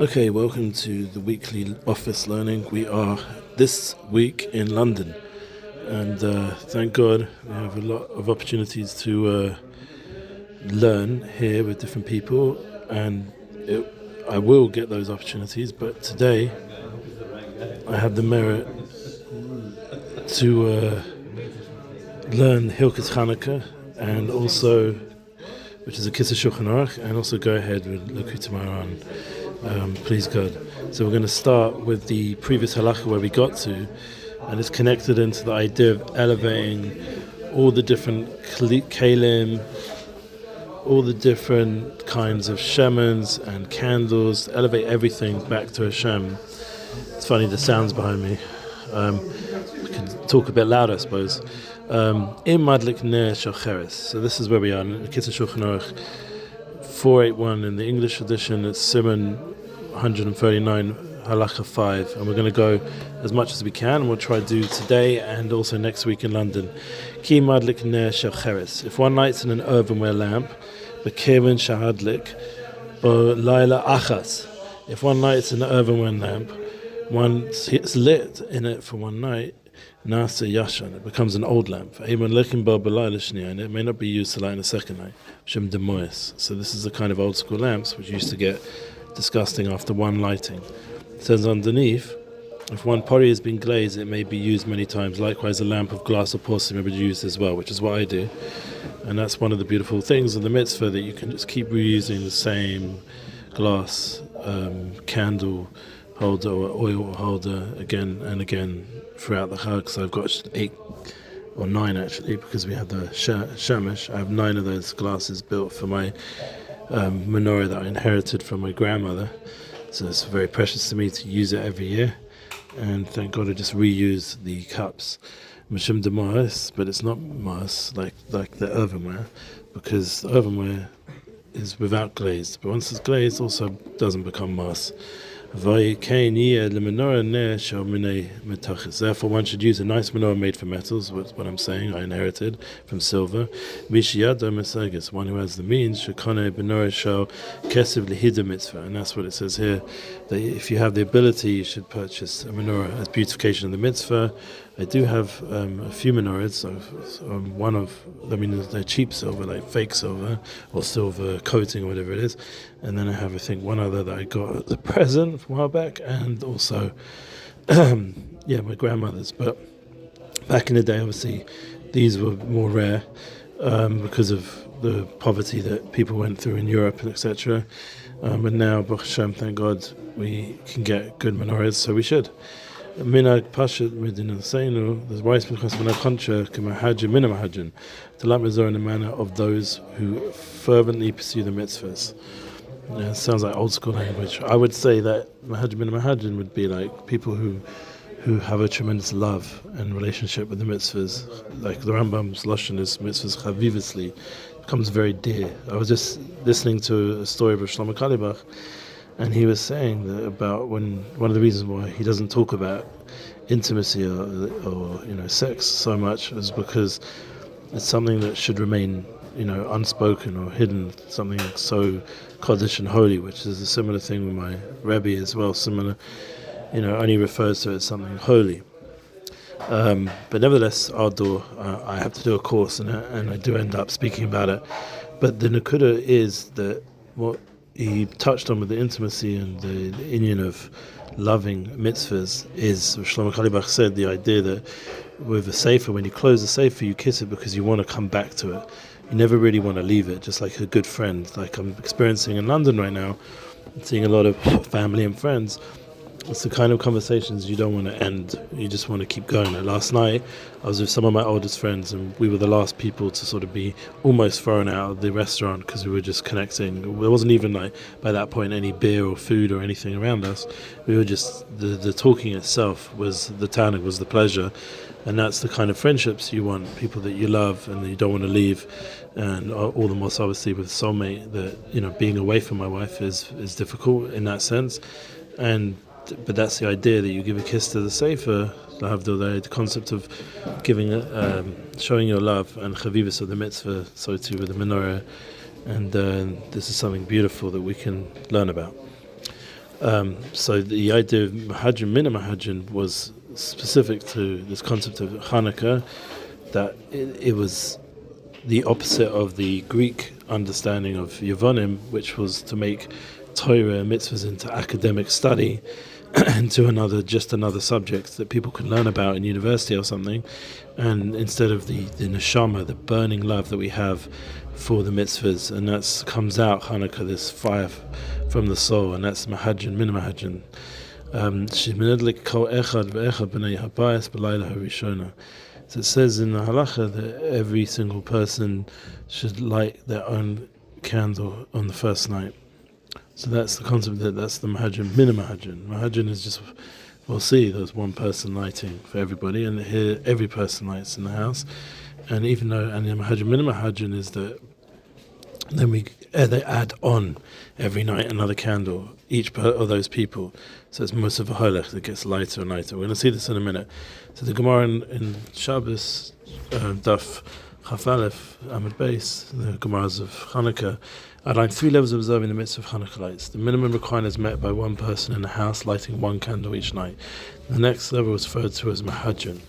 Okay, welcome to the weekly office learning. We are this week in London, and thank God we have a lot of opportunities to learn here with different people, and I will get those opportunities, but today I have the merit to learn Hilchos Chanukah, and also, which is a Kitzur Shulchan Aruch, and also go ahead with Likutei Moharan. Please God. So we're going to start with the previous halacha where we got to, and it's connected into the idea of elevating all the different kalim, all the different kinds of shemans and candles, elevate everything back to Hashem. It's funny, the sounds behind me. We can talk a bit louder, I suppose. In Madlik Ner Shocheres. So this is where we are in the Kitzur Shulchan Aruch 481 in the English edition. It's Simon 139 halacha 5, and we're going to go as much as we can, and we'll try to do today and also next week in London. Ki madlik ner shacheres. If one lights in an earthenware lamp, bekeven shahadlik bo laila achas. If one lights in an earthenware lamp, it's lit in it for one night, nasa yashan, it becomes an old lamp. And it may not be used to light in a second night. Shem demois. So this is the kind of old school lamps which used to get disgusting after one lighting. It says underneath, if one pottery has been glazed, it may be used many times. Likewise, a lamp of glass or porcelain may be used as well, which is what I do. And that's one of the beautiful things of the mitzvah, that you can just keep reusing the same glass candle holder or oil holder again and again throughout the Chag. So I've got 8 or 9 actually, because we have the shemesh. I have 9 of those glasses built for my menorah that I inherited from my grandmother. So it's very precious to me to use it every year. And thank God I just reuse the cups. Mishum de Ma'as, but it's not Ma'as like the earthenware, because the earthenware is without glaze. But once it's glazed, also doesn't become Ma'as. Therefore, one should use a nice menorah made from metals. What's what I'm saying, I inherited from silver. One who has the means, and that's what it says here, that if you have the ability, you should purchase a menorah as beautification of the mitzvah. I do have a few menorahs. They're cheap silver, like fake silver or silver coating or whatever it is. And then I have, I think, one other that I got as a present from a while back, and also, my grandmother's. But back in the day, obviously, these were more rare because of the poverty that people went through in Europe and etc. But now, Baruch Hashem, thank God, we can get good menorahs, so we should. Minag Pashat Medina Seinu, the rice because when I contra Kamahajin Minamahajin, to light menorah in the manner of those who fervently pursue the mitzvahs. Yeah, it sounds like old school language. I would say that Mahajin Minamahajin would be like people who have a tremendous love and relationship with the mitzvahs. Like the Rambam's lashon is mitzvahs chavivusly, becomes very dear. I was just listening to a story of Shlomo Kalibach, and he was saying that about one of the reasons why he doesn't talk about intimacy or sex so much is because it's something that should remain unspoken or hidden, something so Kodesh and holy, which is a similar thing with my Rebbe as well. Similar, only refers to it as something holy. But nevertheless, I have to do a course in it, and I do end up speaking about it. But the Nakuda is that what he touched on with the intimacy and the inyan of loving mitzvahs is, Shlomo Kalibach said, the idea that with a sefer, when you close the sefer, you kiss it because you want to come back to it. You never really want to leave it, just like a good friend. Like I'm experiencing in London right now, seeing a lot of family and friends. It's the kind of conversations you don't want to end. You just want to keep going. Like last night, I was with some of my oldest friends, and we were the last people to sort of be almost thrown out of the restaurant because we were just connecting. There wasn't even, like, by that point, any beer or food or anything around us. We were just, the talking itself was the tannig, was the pleasure. And that's the kind of friendships you want, people that you love and that you don't want to leave. And all the more so, obviously, with a soulmate, that, being away from my wife is difficult in that sense. But that's the idea, that you give a kiss to the sefer, the concept of giving, showing your love and chavivus of the mitzvah, so too with the menorah, and this is something beautiful that we can learn about. So the idea of Mahajin, Mina Mahajin was specific to this concept of Chanukah, that it was the opposite of the Greek understanding of Yevonim, which was to make Torah and mitzvahs into academic study, into another subject that people could learn about in university or something, and instead of the neshama, the burning love that we have for the mitzvahs, and that comes out Hanukkah, this fire from the soul, and that's Mahajin, Min Mahajin. So it says in the halacha that every single person should light their own candle on the first night. So that's the concept, that's the Mahajin, Min Mahajin. Mahajin is just, we'll see, there's one person lighting for everybody, and here every person lights in the house. And even though, and the Mahajin, Min Mahajin is that then they add on every night another candle, each of those people. So it's most of a holech that gets lighter and lighter. We're going to see this in a minute. So the Gemara in Shabbos, Daf Chaf Aleph, Amud Beis, the Gemaras of Chanukah, outline 3 levels of observing the mitzvah of Chanukah lights. The minimum requirement is met by one person in the house lighting one candle each night. The next level is referred to as Mahajin.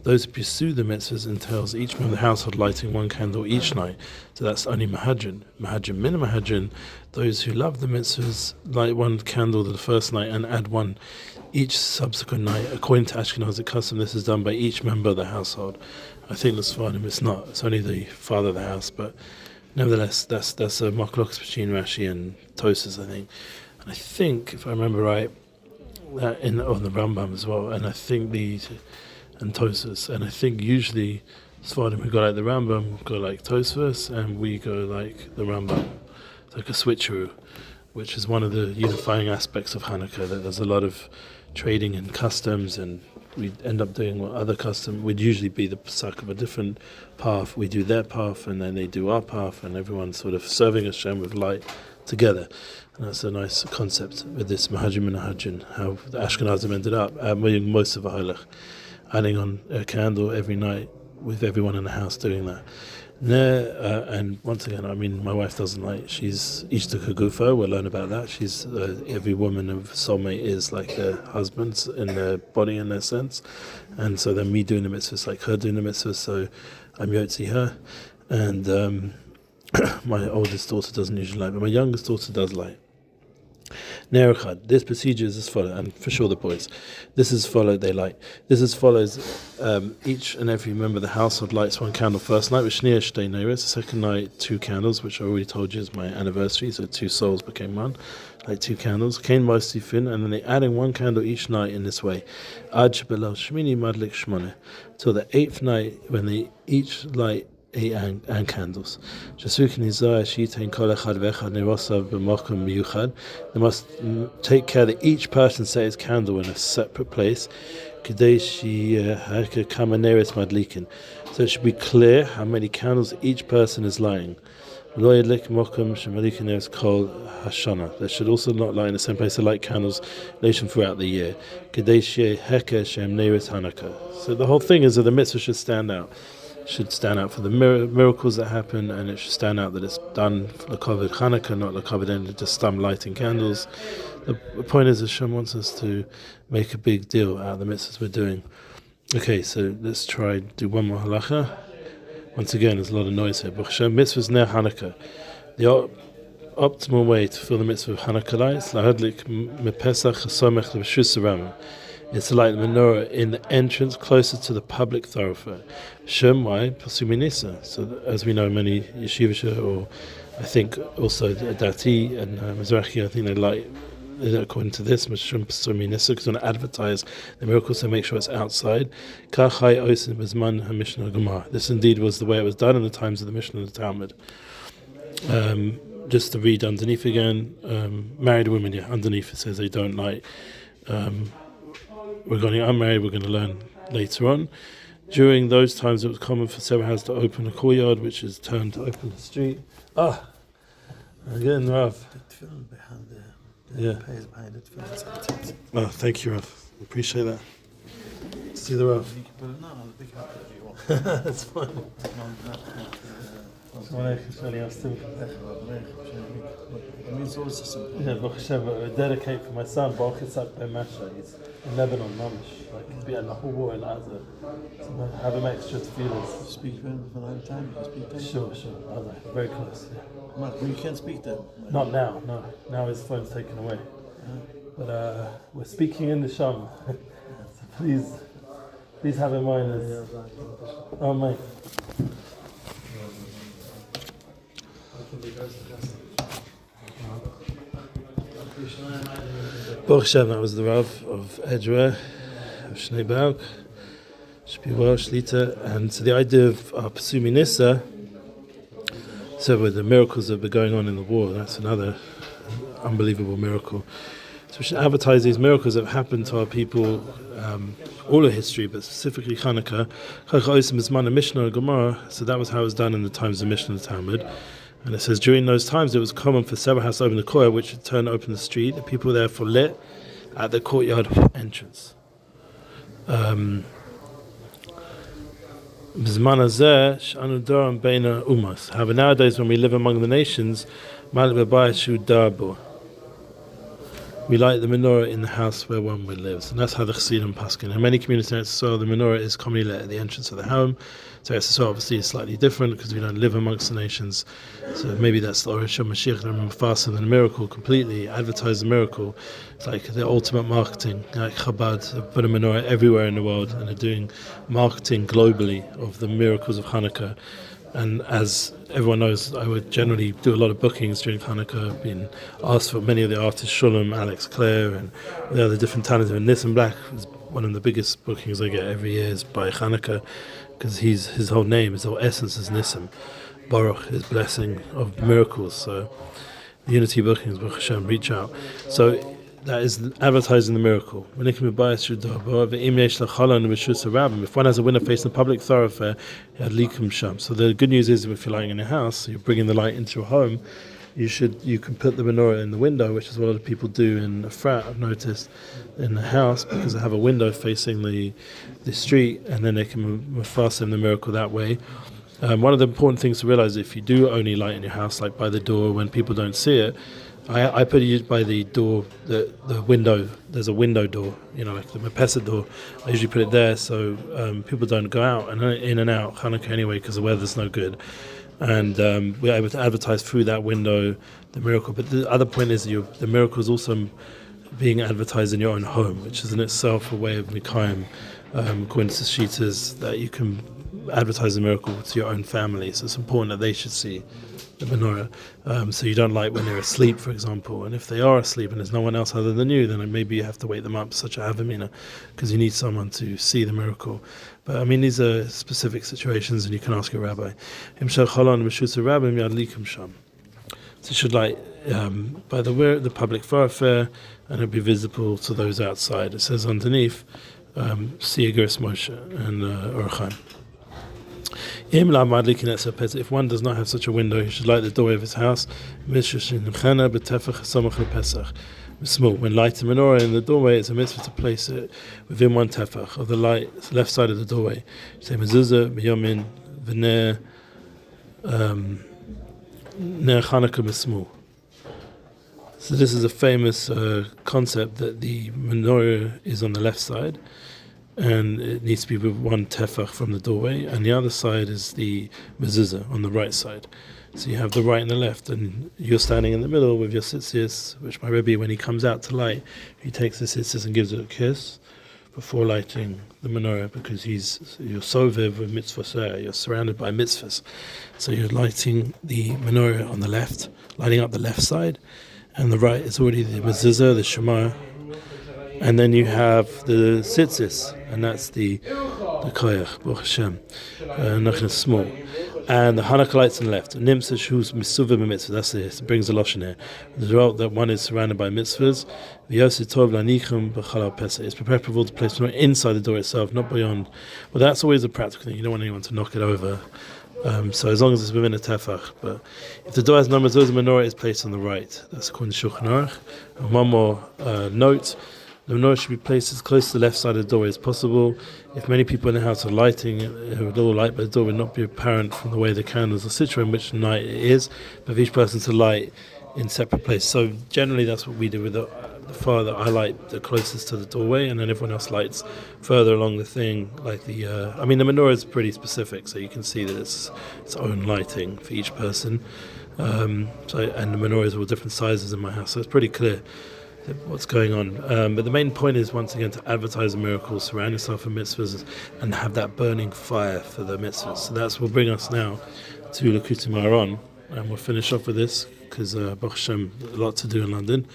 Those who pursue the mitzvahs entails each member of the household lighting one candle each night. So that's only Mahajin. Mahajin, Min Mahajin, those who love the mitzvahs light one candle the first night and add one each subsequent night. According to Ashkenazic custom, this is done by each member of the household. I think the Sfardim it's not. It's only the father of the house, but nevertheless, that's a machlokas between Rashi and Tosas, I think. And I think, if I remember right, that on the Rambam as well, and I think and Tosas, and I think usually Sfardim who go like the Rambam go like Tosfos, and we go like the Rambam. It's like a switcheroo, which is one of the unifying aspects of Hanukkah, that there's a lot of trading in customs, and we end up doing what other custom would usually be the psak of a different path. We do their path, and then they do our path, and everyone's sort of serving Hashem with light together. And that's a nice concept with this Mahajim and Mahajin, how the Ashkenazim ended up most of a holech, adding on a candle every night with everyone in the house doing that. And once again, I mean, my wife doesn't like, she's YITZCHAK Gufa, we'll learn about that. She's, every woman of soulmate is like their husband in their body, in their sense. And so then me doing the mitzvah is like her doing the mitzvah, so I'm Yotzi her. And my oldest daughter doesn't usually like, but my youngest daughter does like. Nerechad. This procedure is as follows, and for sure the boys. This is followed, they light. This is follows, each and every member of the household lights one candle first night, which near Shtei Neiros. The second night, 2 candles, which I already told you is my anniversary, so 2 souls became one, like 2 candles. Kain Mosifin, and then they adding 1 candle each night in this way. Ad Shebelal Shmini Madlik Shmone. Till the 8th night, when they each light 8 and candles. They must take care that each person set his candle in a separate place, so it should be clear how many candles each person is lighting. They should also not light in the same place to light candles throughout the year. So the whole thing is that the mitzvah should stand out. Should stand out for the miracles that happen, and it should stand out that it's done for the L'Kavod Chanukah, not L'Kavod and just lighting candles. The point is, Hashem wants us to make a big deal out of the mitzvahs we're doing. Okay, so let's try do one more halacha. Once again, there's a lot of noise here. But Hashem mitzvahs near Hanukkah. The optimal way to fill the mitzvah of Hanukkah lights, Hatzaddick mepesach chasomech l'b'shus haramim. It's to light the menorah in the entrance closer to the public thoroughfare. Shem, why? Pasuminisa. So as we know, many yeshivas, or I think also Dati and Mizrahi, I think they light, according to this, Shem Pasuminisa, because they want to advertise the miracles, so make sure it's outside. Kachai osin bezman ha-Mishnah Gemara. This indeed was the way it was done in the times of the Mishnah and the Talmud. Just to read underneath again, married women, underneath it says they don't light. Regarding unmarried, we're going to learn later on. During those times, it was common for several houses to open a courtyard, which is turned to open the street. Again, Rav. Yeah. Oh, thank you, Rav. Appreciate that. See the Rav. You can put it, no, the big hat if you want. That's fine. It means always the same. Yeah, Baruch Hashem, I dedicate for my son, Baruch YITZCHAK ben MASHA. He's in Lebanon, Mamish. Like, he's been in the whole war in Gaza. So I have him extra tefillahs. Speak for him for a long time. You speak to him? Sure. Okay. Very close, yeah. Well, you can't speak to him. Not now, no. Now his phone's taken away. But we're speaking in the Sham. So please have in mind this. Oh, mate. Baruch Hashem, that was the Rav of Edgeware, of Shnei Baug, should be well, Shlita. And so the idea of Pasumi Nissa, so with the miracles that were going on in the war, that's another unbelievable miracle. So we should advertise these miracles that have happened to our people, all of history, but specifically Chanukah. So that was how it was done in the times of Mishnah and the Talmud. And it says, during those times, it was common for several houses to open the koyer, which would turn open the street. The people were therefore lit at the courtyard entrance. However, nowadays, when we live among the nations, we light the menorah in the house where one lives, and that's how the Chassidim paskin. In many communities in Eretz Yisrael, the menorah is commonly lit at the entrance of the home. So Eretz Yisrael obviously is slightly different because we don't live amongst the nations. So maybe that's the Orish of Mashiach and faster than a miracle, completely advertise the miracle. It's like the ultimate marketing, like Chabad have put a menorah everywhere in the world and are doing marketing globally of the miracles of Hanukkah. And as everyone knows, I would generally do a lot of bookings during Hanukkah. I've been asked for many of the artists, Shulam, Alex Clare, and the other different talents. And Nissan Black is one of the biggest bookings I get every year is by Hanukkah, because his whole name, his whole essence is Nissan. BORUCH, his blessing of miracles. So the Unity bookings, Baruch Hashem, reach out. So that is advertising the miracle. If one has a window facing the public thoroughfare, so the good news is, if you're lying in a house, you're bringing the light into your home, you can put the menorah in the window, which is what a lot of people do in a frat, I've noticed, in the house, because they have a window facing the street, and then they can fasten the miracle that way. One of the important things to realize, if you do only light in your house, like by the door when people don't see it, I put it by the door, the window. There's a window door, like the Mepesa door. I usually put it there so people don't go out and in and out Hanukkah anyway, because the weather's no good. And we're able to advertise through that window the miracle. But the other point is the miracle is also being advertised in your own home, which is in itself a way of Mikayim, according to Shitas, that you can advertise the miracle to your own family. So it's important that they should see the menorah. So you don't light when they're asleep, for example. And if they are asleep and there's no one else other than you, then maybe you have to wake them up, such a Havamina, because you need someone to see the miracle. But I mean, these are specific situations, and you can ask your rabbi. So you should light by the public thoroughfare, and it'll be visible to those outside. It says underneath, Siegeris Moshe and Orchaim. If one does not have such a window, he should light the doorway of his house. Small. When lighting menorah in the doorway, it's a mitzvah to place it within one tefach of the left side of the doorway. Say mezuzah, biyomin, v'ner Chanukah b'smul. So this is a famous concept that the menorah is on the left side, and it needs to be with one tefach from the doorway, and the other side is the mezuzah on the right side. So you have the right and the left, and you're standing in the middle with your tzitzis, which my Rebbe, when he comes out to light, he takes the tzitzis and gives it a kiss before lighting the menorah, because you're sovev with mitzvah, you're surrounded by mitzvahs. So you're lighting the menorah on the left, lighting up the left side, and the right is already the mezuzah, the shema, and then you have the tzitzis, and that's the koyach, Baruch Hashem, small. And the Hanukkah lights on the left. Nimsa shus misuvah b'mitzvah. That's it. It brings a lashon here. The result that one is surrounded by mitzvahs. V'yosef tov lanichim b'chalal pesach. It's preferable to place it inside the door itself, not beyond. Well, that's always a practical thing. You don't want anyone to knock it over. So as long as it's within a tefach. But if the door has no mezuzah, the menorah is placed on the right. That's according to Shulchan Aruch. And one more note. The menorah should be placed as close to the left side of the doorway as possible. If many people in the house are lighting, it would all light, but the door would not be apparent from the way the candles are situated, which night it is, but for each person to light in separate places. So generally that's what we do with the fire that I light the closest to the doorway, and then everyone else lights further along the thing. Like the menorah is pretty specific, so you can see that it's its own lighting for each person. And the menorahs are all different sizes in my house, so it's pretty clear what's going on. But the main point is, once again, to advertise the miracles, surround yourself with mitzvahs, and have that burning fire for the mitzvahs. So that's what will bring us now to Likutei Moharan, and we'll finish off with this because Baruch Hashem, a lot to do in London,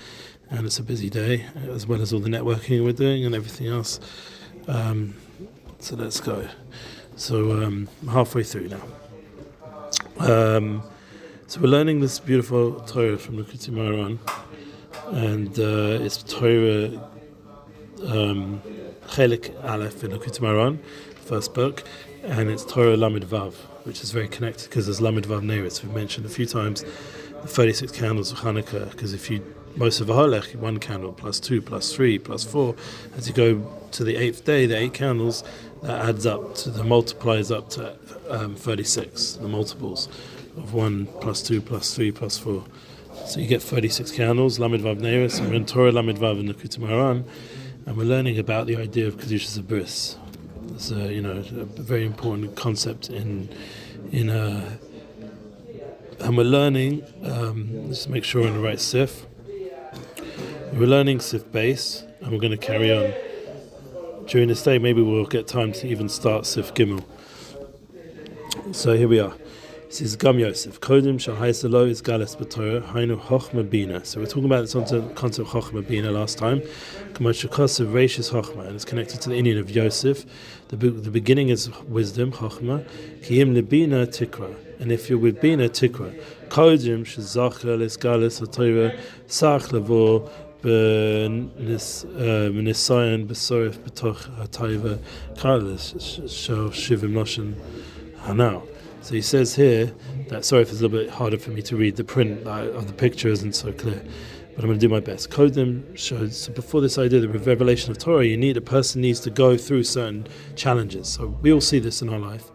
and it's a busy day, as well as all the networking we're doing and everything else. So let's go. So halfway through now. So we're learning this beautiful Torah from Likutei Moharan, and it's Torah Chelik Aleph in Likutei Moharan, first book, and it's Torah Lamed Vav, which is very connected because there's Lamed Vav Neiritz. We've mentioned a few times the 36 candles of Hanukkah, because if you most of a holech, 1 candle plus 2 plus 3 plus 4, as you go to the 8th day, the 8 candles, that adds up to, the multiplies up to 36, the multiples of 1 plus 2 plus 3 plus 4. So you get 36 candles, Lamed Vav Neiris, and we're in Torah Lamed Vav in Likutei Moharan, and we're learning about the idea of Kedushas Bris. It's a very important concept in and we're learning, just make sure we're in the right sif. We're learning sif base, and we're going to carry on. During this day, maybe we'll get time to even start sif gimel. So here we are. This is Gam Yosef. Kodim Shahayisalo is Galas B'Torah Hainu Chochma Bina. So we're talking about this concept of Chochma Bina last time. Kamashakos Reishis Chochma, and it's connected to the Indian of Yosef. The beginning is wisdom, Chochma. Kiyim Lebina Tikra, and if you're with Bina Tikra, Kodim Shazachla Les Galas B'Torah Sach Lavo B'Nisayan B'Sorif B'Toch Hatayva Kalas Shal Shivim Noshen Hanau. So he says here that, sorry if it's a little bit harder for me to read, the print of the picture isn't so clear, but I'm going to do my best. Kodim shows, so before this idea of the revelation of Torah, a person needs to go through certain challenges. So we all see this in our life.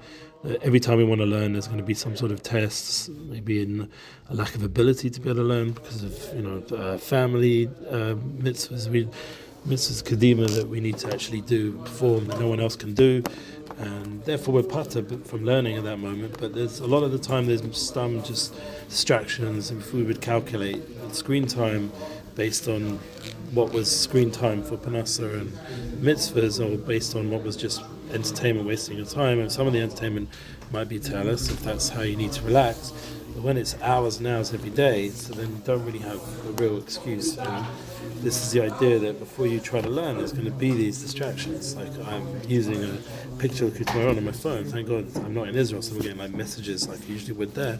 Every time we want to learn, there's going to be some sort of tests, maybe in a lack of ability to be able to learn because of family mitzvahs, mitzvahs kadima that we need to actually perform that no one else can do. And therefore we're pater from learning at that moment, but there's a lot of the time there's some just distractions. If we would calculate screen time based on what was screen time for Panasa and mitzvahs, or based on what was just entertainment, wasting your time, and some of the entertainment might be talis if that's how you need to relax, but when it's hours and hours every day, so then you don't really have a real excuse. And this is the idea that before you try to learn, there's going to be these distractions. Like I'm using a picture of Likutei Moharan on my phone. Thank God I'm not in Israel, so I'm getting messages like I usually would there.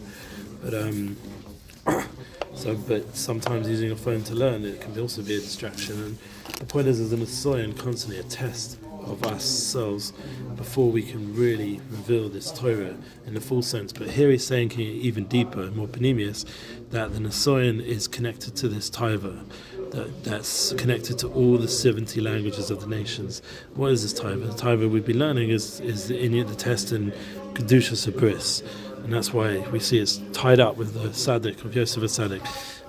But sometimes using a phone to learn, it can also be a distraction. And the point is, there's an asoy and constantly a test of ourselves before we can really reveal this Torah in the full sense. But here he's saying even deeper, more panemius, that the Nasoyan is connected to this Taiva, that's connected to all the 70 languages of the nations. What is this Taiva? The Taiva we've been learning is the test in Kedushas Bris, and that's why we see it's tied up with the Hatzaddick of Yosef Hatzaddick.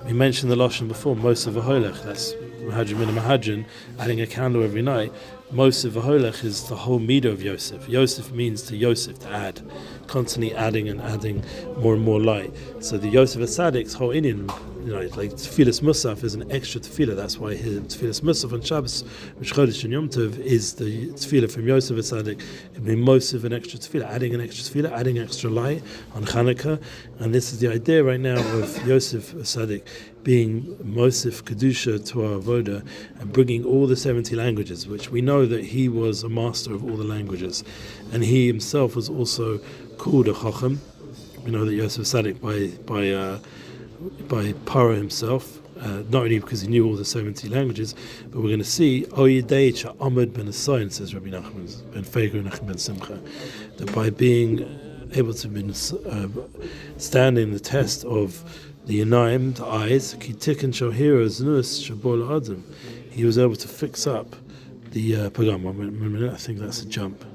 We mentioned the Lashon before, most of a holech, that's Mahadrim and Mahadrin, adding a candle every night. Most of a holech is the whole midah of Yosef. Yosef means to Yosef, to add, constantly adding and adding more and more light. So the Yosef Hatzaddick's whole Indian, like Tefillas Musaf is an extra tefillah. That's why his Tefillas Musaf on Shabbos, Rosh Chodesh and Yom Tov, is the tefillah from Yosef Hatzaddick. It can be most of an extra tefillah, adding an extra tefillah, adding extra light on Chanukah. And this is the idea right now of Yosef Hatzaddick being Mosif Kedusha to our Avoda and bringing all the 70 languages, which we know that he was a master of all the languages. And he himself was also called a Chochma. We know that Yosef Hatzaddick by Paro himself, not only because he knew all the 70 languages, but we're going to see Oyedei Ahmed ben Asayin, says Rabbi Nachman ben Feger Nachman ben Simcha, that by being able to stand in the test of the Yanaim, the eyes, ki Tikkun Shohira Znus Shabol Adam. He was able to fix up the pagam. I think that's a jump.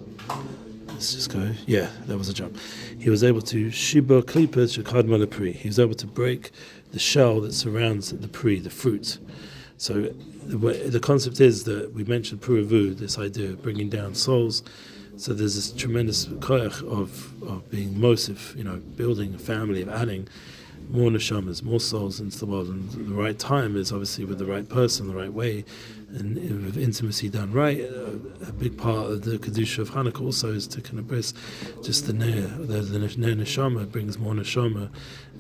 Let's just go. Yeah, that was a jump. He was able to shiba klipas shekadma lepri. He was able to break the shell that surrounds the pri, the fruit. So the concept is that we mentioned puravu, this idea of bringing down souls. So there's this tremendous koyach of being mosif, building a family, of adding more neshamas, more souls into the world. And the right time is obviously with the right person, the right way, and with intimacy done right. A big part of the kedusha of Hanukkah also is to kind of bring just the ner neshama brings more neshama,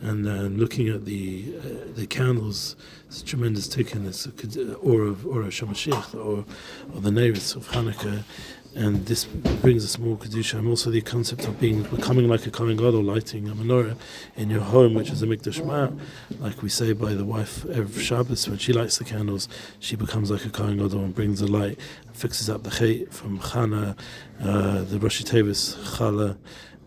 and looking at the candles, it's a tremendous tikkun. It's or of Shamashiach, or the neiris of Hanukkah. And this brings us more kedusha, and also the concept of becoming like a Kohen Gadol, lighting a menorah in your home, which is a mikdash ma'at, like we say by the wife every Shabbos. When she lights the candles, she becomes like a Kohen Gadol and brings the light, and fixes up the chet from Chana, the Rosh Tevis, Chala,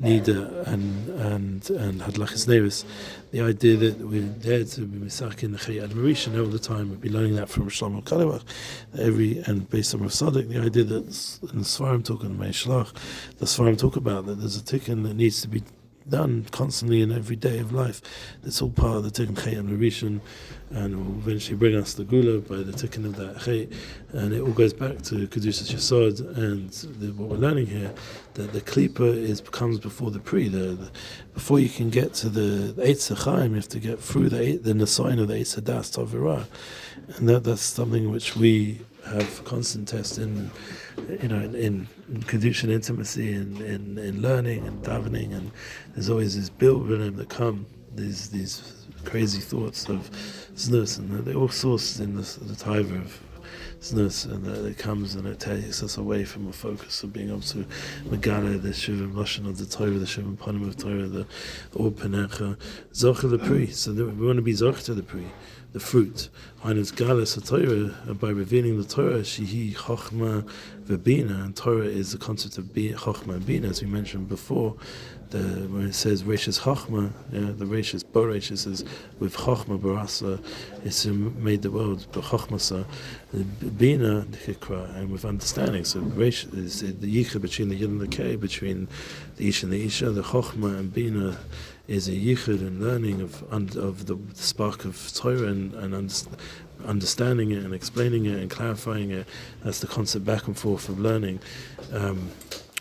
Nida, and Hadlachis Nevis. The idea that we're there to be misach in the chet admiration all the time. We'll be learning that from Shlomo Kalevach, and based on Hatzaddick, the idea that in the Svarim talk on the Meishlach, the Svarim talk about that there's a tikkun that needs to be done constantly in every day of life. That's all part of the tikkun chet admiration, and will eventually bring us the gula by the tikkun of that chet. And it all goes back to Kedushas Yesod, and what we're learning here, that the klipa comes before the pri. Before you can get to the YITZCHAK, you have to get through the nesayin of the das Tavirah, and that's something which we have constant test in kedusha and intimacy, in learning and davening, and there's always this bilbinim that come, these crazy thoughts of znus, and they're all sourced in the taiva of znus, and it comes and it takes us away from a focus of being able to megala the shivim lashon of the Torah, the shivim panim of Torah, the or penecha zocher the pri. So we want to be zocher to the pri, the fruit. And it's galas Torah, by revealing the Torah, shehi Chochma Bina, and Torah is the concept of Chochma and Bina, as we mentioned before. When it says Reishis Chochma, the Reishis BORUCH is with Chochma Barasa, it's made the world Chochmasa, Bina Hikra, and with understanding. So Reish is the yichud between the yid and the kei, between the ish and the isha. The Chochma and Bina is a yichud and learning of the spark of Torah and understanding it and explaining it and clarifying it. That's the concept back and forth of learning.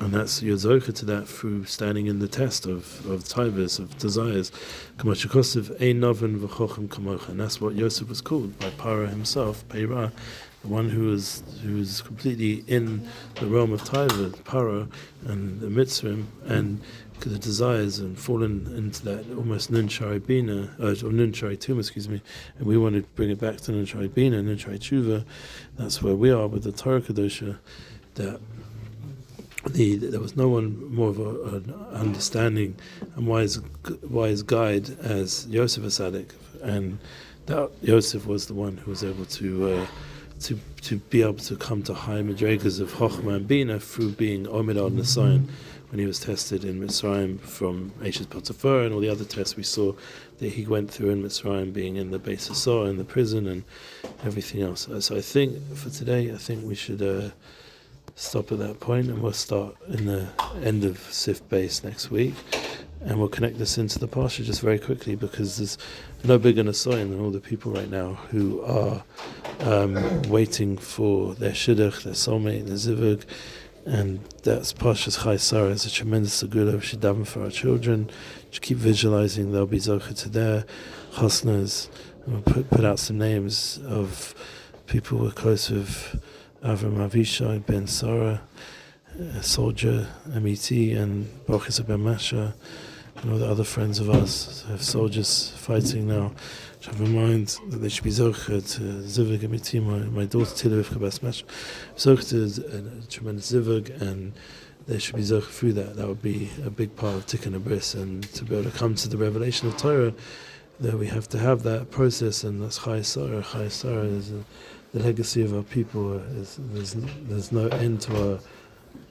And that's your zocha to that through standing in the test of taivas, of desires. And that's what Yosef was called by Paro himself, Peira, the one who was completely in the realm of taiva, Paro and the mitzvah, and the desires, and fallen into that almost nun shari bina, or nun shari tum, and we want to bring it back to nun shari bina, nun shari tshuva. That's where we are with the Torah Kedosha, that there was no one more of an understanding and wise guide as Yosef Hatzaddick, and that Yosef was the one who was able to be able to come to high madrigas of Chochma and Bina through being Omed al Nesayin, when he was tested in Mitzrayim from Eishes Potiphar and all the other tests we saw that he went through in Mitzrayim, being in the Beis Hasor, in the prison, and everything else. So I think for today, we should stop at that point, and we'll start in the end of Sif Base next week, and we'll connect this into the Parsha just very quickly, because there's no bigger Nesayin than all the people right now who are waiting for their shidduch, their soulmate, their zivug, and that's Parshas Chai Sarah. It's a tremendous segula. We should daven for our children. Just keep visualizing they'll be zocher to their chasnas, and we'll put out some names of people we're close with. Avram Avishai ben Sarah, a soldier, MET, and Baruch ben MASHA, and all the other friends of us have soldiers fighting now. Have in mind that they should be zocher to zivug emitim. My daughter Tila Rivka Bas MASHA zocher to a tremendous zivug, and they should be zocher through that. That would be a big part of Tikkun Abris, and to be able to come to the revelation of Torah, that we have to have that process, and that's Chai Sarah. Chai Sarah is the legacy of our people. There's no end to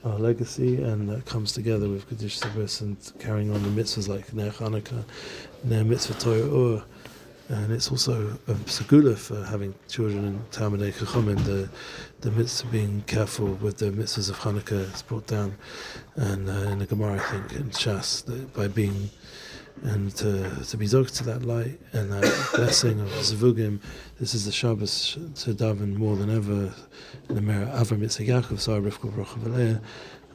our legacy, and that comes together with Kedush Sabris and carrying on the mitzvahs like Ner Chanukah, Ner Mitzvah Torah, And it's also a segula for having children in Talmudei Chachomim. The mitzvah being careful with the mitzvahs of Chanukah is brought down, and in the Gemara, I think, in Shas, that by being and to be zoked to that light and that blessing of Zvugim. This is the Shabbos to daven more than ever in the mirror. Avram Yitzchak Yaakov, Sarah Rivka Baruch Leah,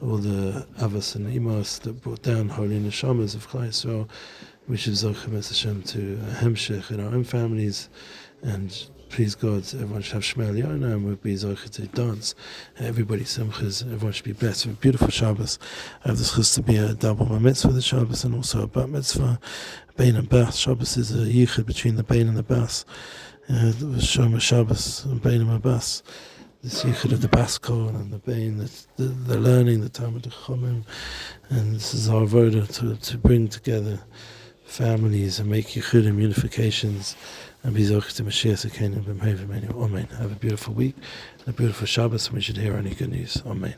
all the Avos and Imos that brought down holy neshamas of Klal Yisrael. We should zochem as Hashem to hemshech in our own families, and please God, everyone should have Shmei Eliyahu, and we'll be zochet to dance. Everybody simchas, everyone should be blessed with a beautiful Shabbos. I have this chus to be a double bar mitzvah the Shabbos, and also a bat mitzvah, Bina and Bas. Shabbos is a yichud between the Bina and the Bas. The Shoma Shabbos and Bina and Bas. This yichud of the Bas Kol and the Bain, the learning, the Talmud Chachomim, and this is our avoda to bring together families and make yichudim, unifications, and be zocheh to Mashiach Hakohen b'mhev. Amen. Have a beautiful week and a beautiful Shabbos, and we should hear any good news. Amen.